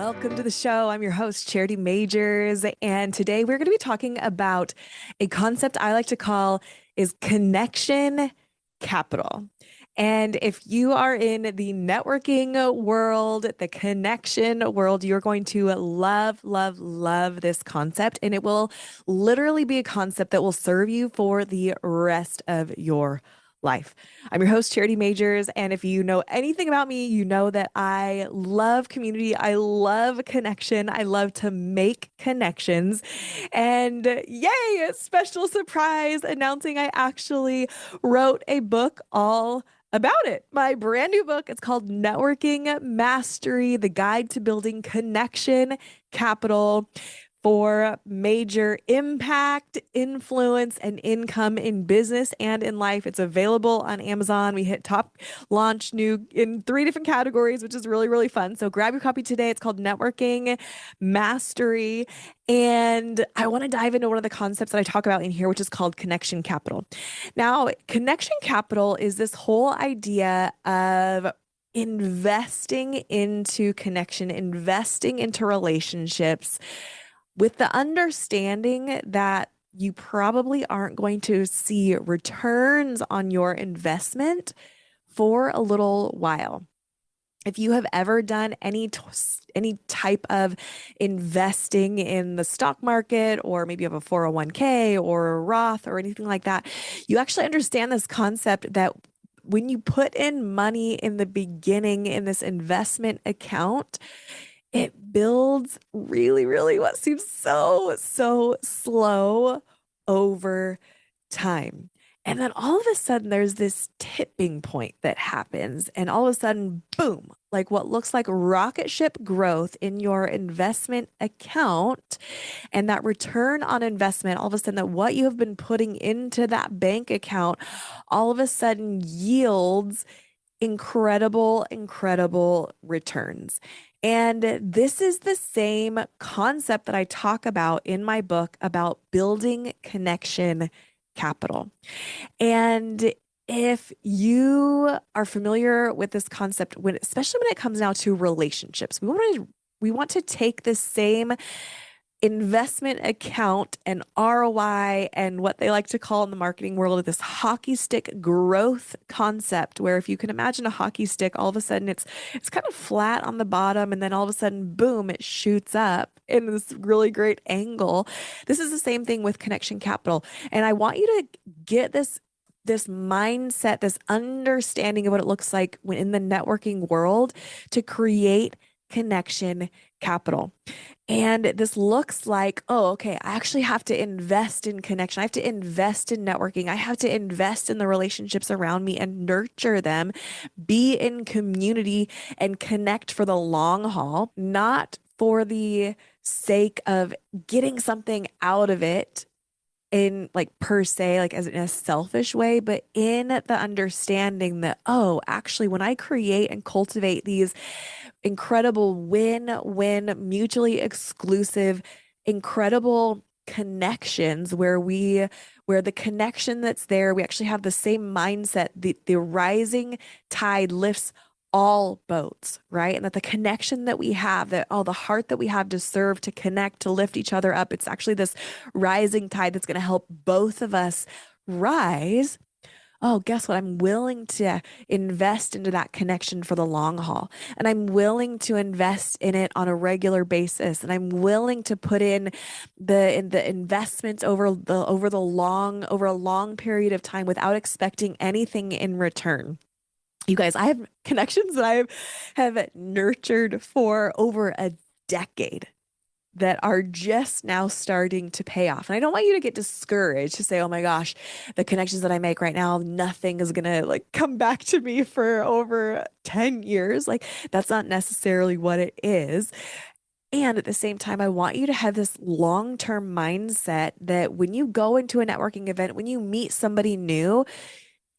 Welcome to the show. I'm your host, Charity Majors, and today we're going to be talking about a concept I like to call is connection capital. And if you are in the networking world, the connection world, you're going to love, love, love this concept. And it will literally be a concept that will serve you for the rest of your life. I'm your host, Charity Majors. And if you know anything about me, you know that I love community. I love connection. I love to make connections. And yay, a special surprise announcing I actually wrote a book all about it. My brand new book. It's called Networking Mastery, the Guide to Building Connection Capital for major impact, influence, and income in business and in life. It's available on Amazon. We hit top launch new in 3 different categories, which is really, really fun. So grab your copy today. It's called Networking Mastery. And I want to dive into one of the concepts that I talk about in here, which is called connection capital. Now, connection capital is this whole idea of investing into connection, investing into relationships with the understanding that you probably aren't going to see returns on your investment for a little while. If you have ever done any type of investing in the stock market, or maybe you have a 401k or a Roth or anything like that, you actually understand this concept that when you put in money in the beginning in this investment account, it builds really, really what seems so slow over time. And then all of a sudden, there's this tipping point that happens. And all of a sudden, boom, like what looks like rocket ship growth in your investment account and that return on investment, all of a sudden, that what you have been putting into that bank account, all of a sudden yields incredible returns. And this is the same concept that I talk about in my book about building connection capital. And if you are familiar with this concept, especially when it comes now to relationships, we want to take this same investment account and ROI and what they like to call in the marketing world this hockey stick growth concept, where if you can imagine a hockey stick, all of a sudden it's kind of flat on the bottom, and then all of a sudden, boom, it shoots up in this really great angle. This is the same thing with connection capital. And I want you to get this mindset, this understanding of what it looks like when in the networking world to create connection capital. And this looks like, oh, okay, I actually have to invest in connection. I have to invest in networking. I have to invest in the relationships around me and nurture them, be in community and connect for the long haul, not for the sake of getting something out of it in like per se, like as in a selfish way, but in the understanding that, oh, actually, when I create and cultivate these incredible win-win, mutually exclusive, incredible connections where the connection that's there, we actually have the same mindset, the rising tide lifts all boats, right? And that the connection that we have, that the heart that we have to serve, to connect, to lift each other up, it's actually this rising tide that's going to help both of us rise. Oh, guess what? I'm willing to invest into that connection for the long haul. And I'm willing to invest in it on a regular basis. And I'm willing to put in the investments over a long period of time without expecting anything in return. You guys, I have connections that I have nurtured for over a decade that are just now starting to pay off. And I don't want you to get discouraged to say, oh my gosh, the connections that I make right now, nothing is going to like come back to me for over 10 years. Like that's not necessarily what it is. And at the same time, I want you to have this long-term mindset that when you go into a networking event, when you meet somebody new,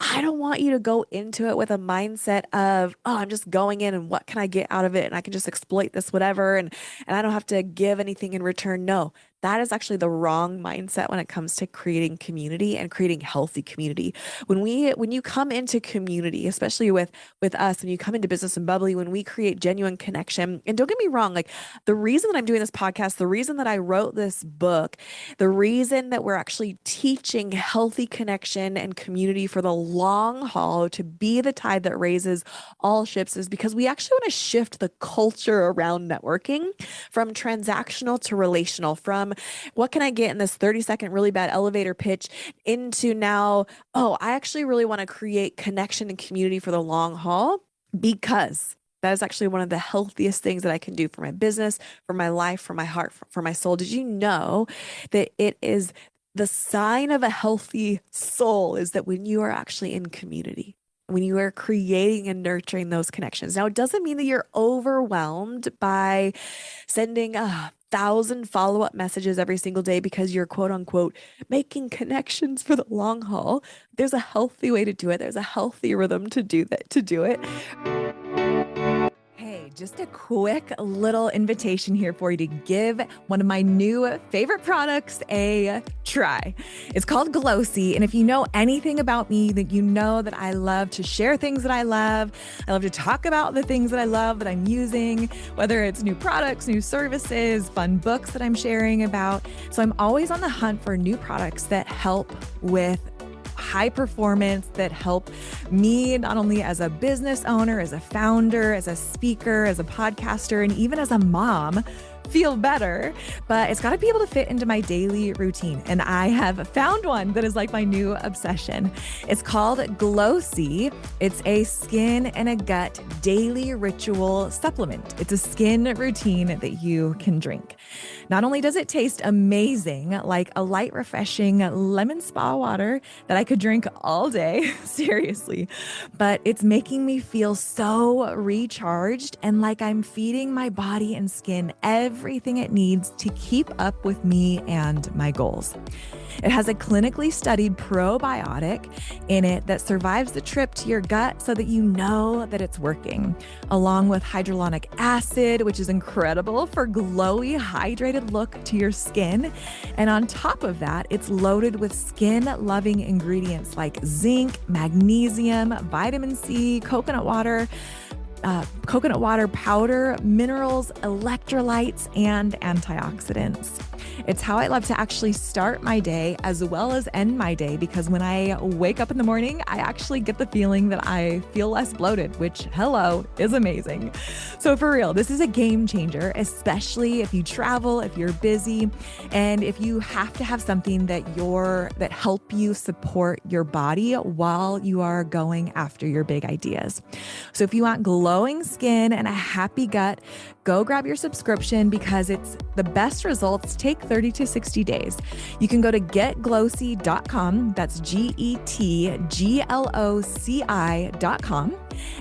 I don't want you to go into it with a mindset of, oh, I'm just going in and what can I get out of it? And I can just exploit this, whatever. And I don't have to give anything in return. No, that is actually the wrong mindset when it comes to creating community and creating healthy community. When you come into community, especially with us, when you come into business and bubbly, when we create genuine connection, and don't get me wrong, like the reason that I'm doing this podcast, the reason that I wrote this book, the reason that we're actually teaching healthy connection and community for the long haul to be the tide that raises all ships is because we actually want to shift the culture around networking from transactional to relational, from what can I get in this 30-second really bad elevator pitch into now, oh, I actually really want to create connection and community for the long haul because that is actually one of the healthiest things that I can do for my business, for my life, for my heart, for my soul. Did you know that it is the sign of a healthy soul is that when you are actually in community, when you are creating and nurturing those connections. Now, it doesn't mean that you're overwhelmed by sending 1,000 follow-up messages every single day because you're quote unquote making connections for the long haul. There's a healthy way to do it. There's a healthy rhythm to do that, to do it. Hey, just a quick little invitation here for you to give one of my new favorite products a try. It's called Glossy. And if you know anything about me, that you know that I love to share things that I love. I love to talk about the things that I love that I'm using, whether it's new products, new services, fun books that I'm sharing about. So I'm always on the hunt for new products that help with high performance, that help me not only as a business owner, as a founder, as a speaker, as a podcaster, and even as a mom feel better, but it's got to be able to fit into my daily routine. And I have found one that is like my new obsession. It's called Glossy. It's a skin and a gut daily ritual supplement. It's a skin routine that you can drink. Not only does it taste amazing, like a light, refreshing lemon spa water that I could drink all day, seriously, but it's making me feel so recharged and like I'm feeding my body and skin everything it needs to keep up with me and my goals. It has a clinically studied probiotic in it that survives the trip to your gut so that you know that it's working, along with hyaluronic acid, which is incredible for glowy, hydrated look to your skin. And on top of that, it's loaded with skin-loving ingredients like zinc, magnesium, vitamin C, coconut water powder, minerals, electrolytes, and antioxidants. It's how I love to actually start my day as well as end my day, because when I wake up in the morning, I actually get the feeling that I feel less bloated, which, hello, is amazing. So for real, this is a game changer, especially if you travel, if you're busy, and if you have to have something that help you support your body while you are going after your big ideas. So if you want glowing skin and a happy gut, go grab your subscription because it's the best results take 30 to 60 days. You can go to getglossy.com. That's GETGLOCI.com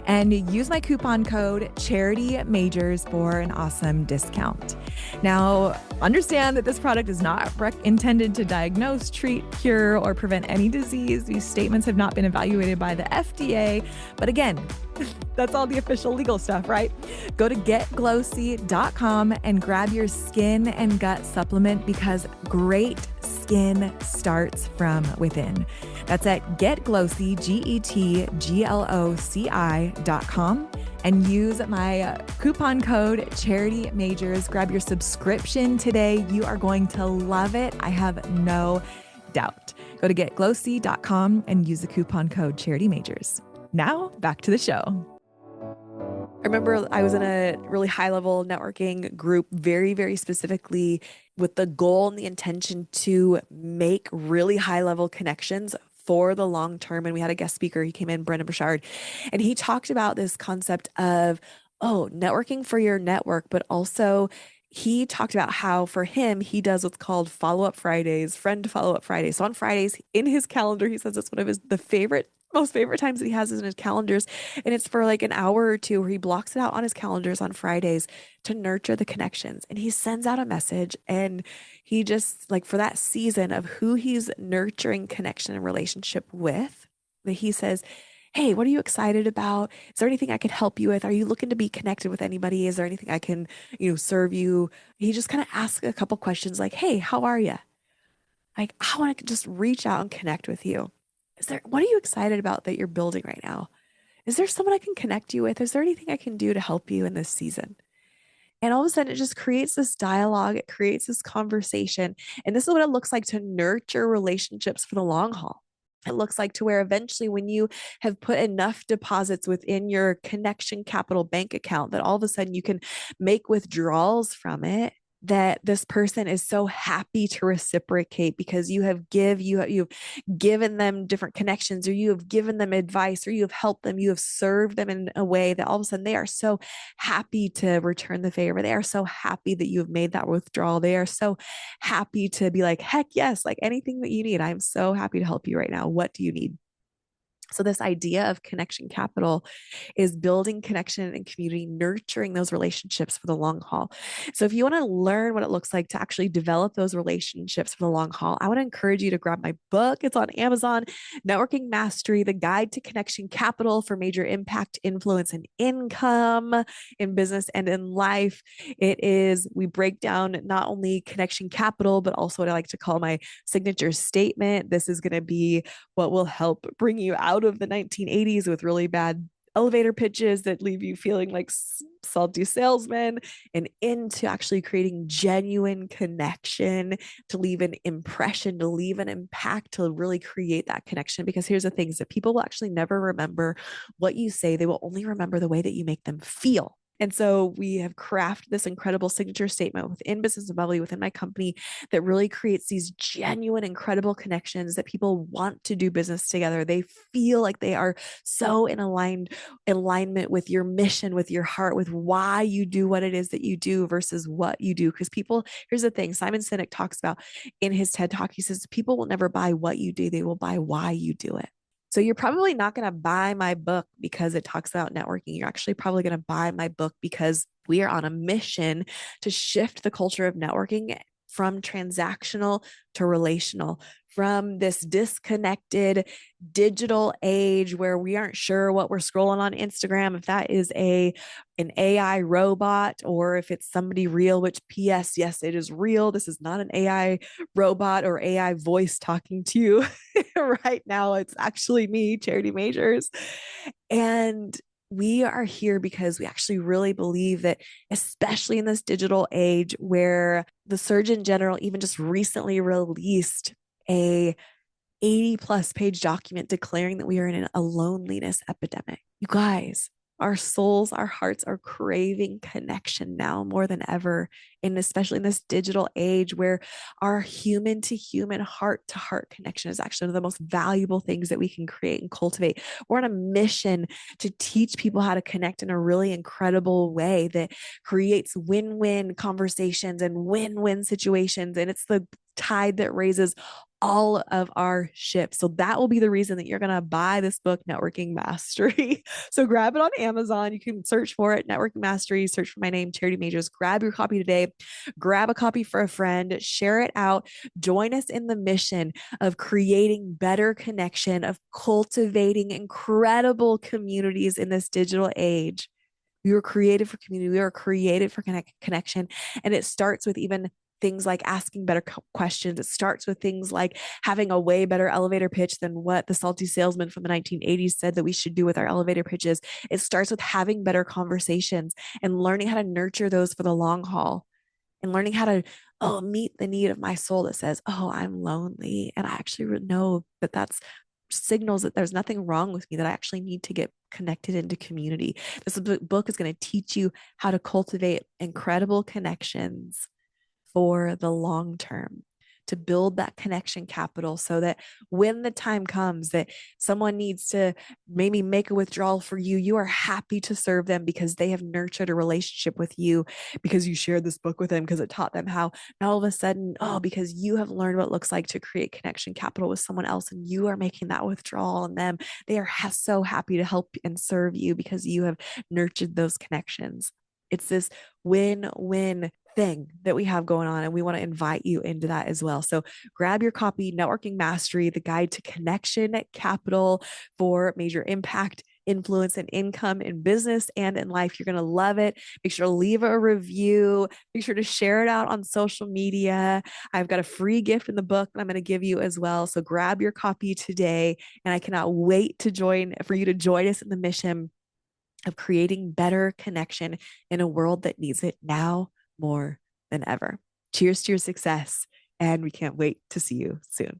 and use my coupon code CharityMajors for an awesome discount. Now, understand that this product is not intended to diagnose, treat, cure, or prevent any disease. These statements have not been evaluated by the FDA. But again, that's all the official legal stuff, right? Go to getglossy.com and grab your skin and gut supplement because great skin starts from within. That's at getglossy, GETGLOCI.com, and use my coupon code CharityMajors. Grab your subscription today. You are going to love it. I have no doubt. Go to getglossy.com and use the coupon code CharityMajors. Now, back to the show. I remember I was in a really high level networking group, very, very specifically with the goal and the intention to make really high level connections for the long term. And we had a guest speaker, he came in, Brendon Burchard, and he talked about this concept of, networking for your network, but also he talked about how for him, he does what's called follow-up Fridays, friend follow-up Fridays. So on Fridays in his calendar, he says it's one of his most favorite times that he has is in his calendars. And it's for like an hour or two where he blocks it out on his calendars on Fridays to nurture the connections. And he sends out a message and he just like for that season of who he's nurturing connection and relationship with, that he says, Hey, what are you excited about? Is there anything I can help you with? Are you looking to be connected with anybody? Is there anything I can, serve you? He just kind of asks a couple questions like, hey, how are you? Like, I want to just reach out and connect with you. What are you excited about that you're building right now? Is there someone I can connect you with? Is there anything I can do to help you in this season? And all of a sudden, it just creates this dialogue, it creates this conversation. And this is what it looks like to nurture relationships for the long haul. It looks like to where eventually, when you have put enough deposits within your connection capital bank account, that all of a sudden you can make withdrawals from it. That this person is so happy to reciprocate because you've given them different connections, or you have given them advice, or you have helped them, you have served them in a way that all of a sudden they are so happy to return the favor. They are so happy that you have made that withdrawal. They are so happy to be like, heck yes, like anything that you need. I'm so happy to help you right now. What do you need? So, this idea of connection capital is building connection and community, nurturing those relationships for the long haul. So, if you want to learn what it looks like to actually develop those relationships for the long haul, I want to encourage you to grab my book. It's on Amazon, Networking Mastery, The Guide to Connection Capital for Major Impact, Influence, and Income in Business and in Life. We break down not only connection capital, but also what I like to call my signature statement. This is going to be what will help bring you out of the 1980s with really bad elevator pitches that leave you feeling like salty salesmen, and into actually creating genuine connection, to leave an impression, to leave an impact, to really create that connection. Because here's the things that people will actually never remember what you say. They will only remember the way that you make them feel. And so we have crafted this incredible signature statement within Business and Bubbly, within my company, that really creates these genuine, incredible connections that people want to do business together. They feel like they are so in alignment with your mission, with your heart, with why you do what it is that you do versus what you do. Because people, here's the thing, Simon Sinek talks about in his TED Talk, he says, people will never buy what you do, they will buy why you do it. So you're probably not going to buy my book because it talks about networking. You're actually probably going to buy my book because we are on a mission to shift the culture of networking from transactional to relational, from this disconnected digital age where we aren't sure what we're scrolling on Instagram, if that is an AI robot or if it's somebody real, which PS, yes, it is real. This is not an AI robot or AI voice talking to you right now. It's actually me, Charity Majors. And we are here because we actually really believe that, especially in this digital age where the Surgeon General even just recently released a 80 plus page document declaring that we are in a loneliness epidemic. You guys, our souls, our hearts are craving connection now more than ever. And especially in this digital age where our human to human, heart to heart connection is actually one of the most valuable things that we can create and cultivate. We're on a mission to teach people how to connect in a really incredible way that creates win-win conversations and win-win situations. And it's the tide that raises all of our ships. So that will be the reason that you're going to buy this book, Networking Mastery. So grab it on Amazon. You can search for it, Networking Mastery, search for my name, Charity Majors. Grab your copy today. Grab a copy for a friend, share it out. Join us in the mission of creating better connection, of cultivating incredible communities in this digital age. We were created for community. We were created for connection. And it starts with even things like asking better questions. It starts with things like having a way better elevator pitch than what the salty salesman from the 1980s said that we should do with our elevator pitches. It starts with having better conversations and learning how to nurture those for the long haul, and learning how to meet the need of my soul that says, oh, I'm lonely. And I actually know that that's signals that there's nothing wrong with me, that I actually need to get connected into community. This book is going to teach you how to cultivate incredible connections for the long term, to build that connection capital so that when the time comes that someone needs to maybe make a withdrawal for you, you are happy to serve them because they have nurtured a relationship with you, because you shared this book with them, because it taught them how. Now all of a sudden, because you have learned what it looks like to create connection capital with someone else and you are making that withdrawal on them, they are so happy to help and serve you because you have nurtured those connections. It's this win-win thing that we have going on, and we want to invite you into that as well. So grab your copy, Networking Mastery, the guide to connection capital for major impact, influence, and income in business and in life. You're going to love it. Make sure to leave a review. Make sure to share it out on social media. I've got a free gift in the book that I'm going to give you as well. So grab your copy today. And I cannot wait for you to join us in the mission of creating better connection in a world that needs it now more than ever. Cheers to your success. And we can't wait to see you soon.